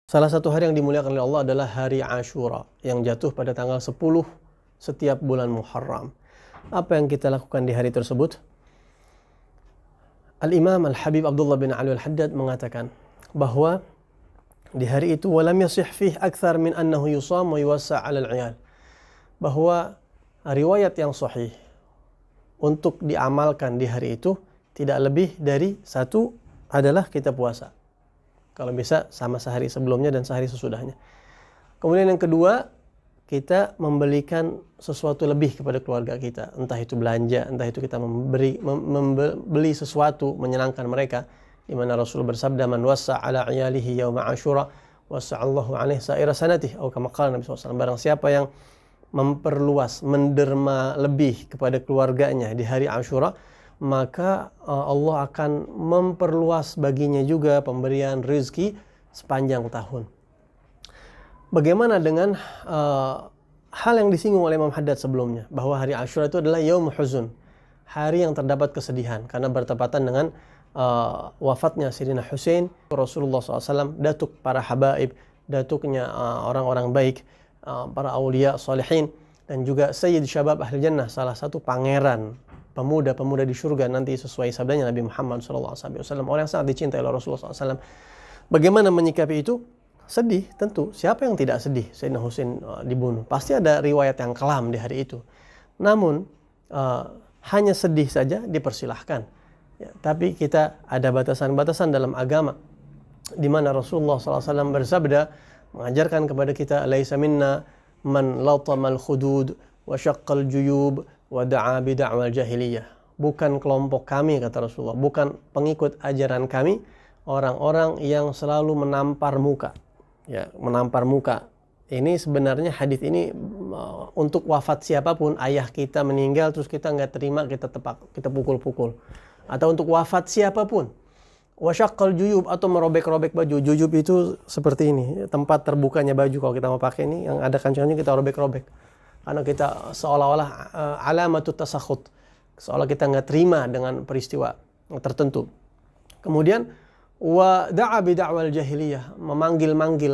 Salah satu hari yang dimuliakan oleh Allah adalah hari Ashura yang jatuh pada tanggal 10 setiap bulan Muharram. Apa yang kita lakukan di hari tersebut? Al-Imam Al-Habib Abdullah bin Ali Al-Haddad mengatakan bahwa di hari itu walam yasih fih akthar min annahu yusam wa yuwassa' 'ala al-'iyal. Bahwa riwayat yang sahih untuk diamalkan di hari itu tidak lebih dari satu adalah kita puasa. Kalau bisa sama sehari sebelumnya dan sehari sesudahnya. Kemudian yang kedua, kita membelikan sesuatu lebih kepada keluarga kita. Entah itu belanja, entah itu kita membeli sesuatu menyenangkan mereka. Di mana Rasul bersabda, "Man wassa' 'ala 'iyalihi yauma Ashura, wassa'allahu 'alaihi sa'ira sanatihi." Atau kama qala Nabi SAW. Barang siapa yang memperluas, menderma lebih kepada keluarganya di hari Ashura, maka Allah akan memperluas baginya juga pemberian rezeki sepanjang tahun. Bagaimana dengan hal yang disinggung oleh Imam Haddad sebelumnya, bahwa hari Ashura itu adalah yaum huzun, hari yang terdapat kesedihan karena bertepatan dengan wafatnya Sayyidina Husain. Rasulullah SAW, datuk para habaib, datuknya orang-orang baik, para awliya salihin, dan juga Sayyid Syabab Ahli Jannah, salah satu pangeran pemuda-pemuda di surga nanti sesuai sabdanya Nabi Muhammad SAW, orang yang sangat dicintai oleh Rasulullah SAW. Bagaimana menyikapi itu? Sedih tentu. Siapa yang tidak sedih Sayyidina Husain dibunuh? Pasti ada riwayat yang kelam di hari itu. Namun hanya sedih saja dipersilahkan. Ya, tapi kita ada batasan-batasan dalam agama, di mana Rasulullah SAW bersabda, mengajarkan kepada kita, "Laisa minna man latamal khudud wa syaqqal juyub wa da'a bid'awal jahiliyah." Bukan kelompok kami, kata Rasulullah, bukan pengikut ajaran kami orang-orang yang selalu menampar muka. Ya, menampar muka. Ini sebenarnya hadis ini untuk wafat siapapun, ayah kita meninggal terus kita nggak terima, kita tepak, kita pukul-pukul. Atau untuk wafat siapapun. Wa syaqqal juyub, atau merobek-robek baju. Juyub itu seperti ini, tempat terbukanya baju kalau kita mau pakai ini, yang ada kancingnya kita robek-robek. Karena kita seolah-olah alamatut tasakhut, seolah kita nggak terima dengan peristiwa tertentu. Kemudian wa da'a bid'awal jahiliyah, memanggil-manggil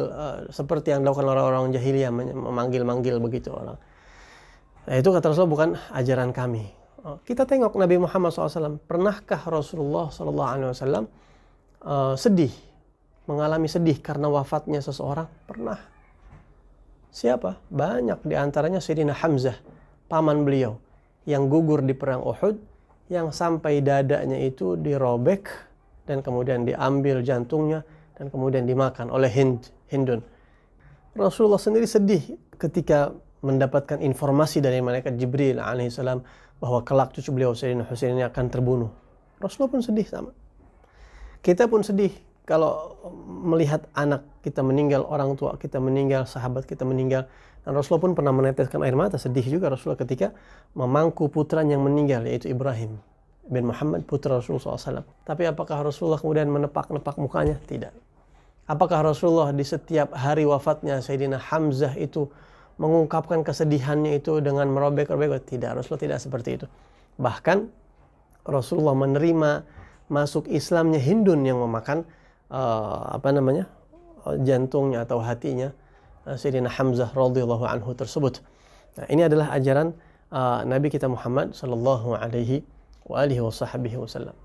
seperti yang dilakukan orang-orang jahiliyah, memanggil-manggil begitu orang. Nah, itu kata Rasulullah bukan ajaran kami. Kita tengok Nabi Muhammad SAW. Pernahkah Rasulullah SAW sedih, mengalami sedih karena wafatnya seseorang? Pernah. Siapa? Banyak, di antaranya Sayyidina Hamzah, paman beliau, yang gugur di perang Uhud, yang sampai dadanya itu dirobek dan kemudian diambil jantungnya dan kemudian dimakan oleh Hindun. Rasulullah sendiri sedih ketika mendapatkan informasi dari malaikat Jibril alaihissalam bahwa kelak cucu beliau Sayyidina Husain ini akan terbunuh. Rasulullah pun sedih sama. Kita pun sedih kalau melihat anak kita meninggal, orang tua kita meninggal, sahabat kita meninggal. Dan Rasulullah pun pernah meneteskan air mata, sedih juga Rasulullah ketika memangku putranya yang meninggal, yaitu Ibrahim bin Muhammad, putra Rasulullah SAW. Tapi apakah Rasulullah kemudian menepak-nepak mukanya? Tidak. Apakah Rasulullah di setiap hari wafatnya Sayyidina Hamzah itu mengungkapkan kesedihannya itu dengan merobek-robek? Tidak, Rasulullah tidak seperti itu. Bahkan Rasulullah menerima masuk Islamnya Hindun yang memakan jantungnya atau hatinya Sayyidina Hamzah radhiyallahu anhu tersebut. Nah, ini adalah ajaran Nabi kita Muhammad sallallahu alaihi wa alihi wasallam.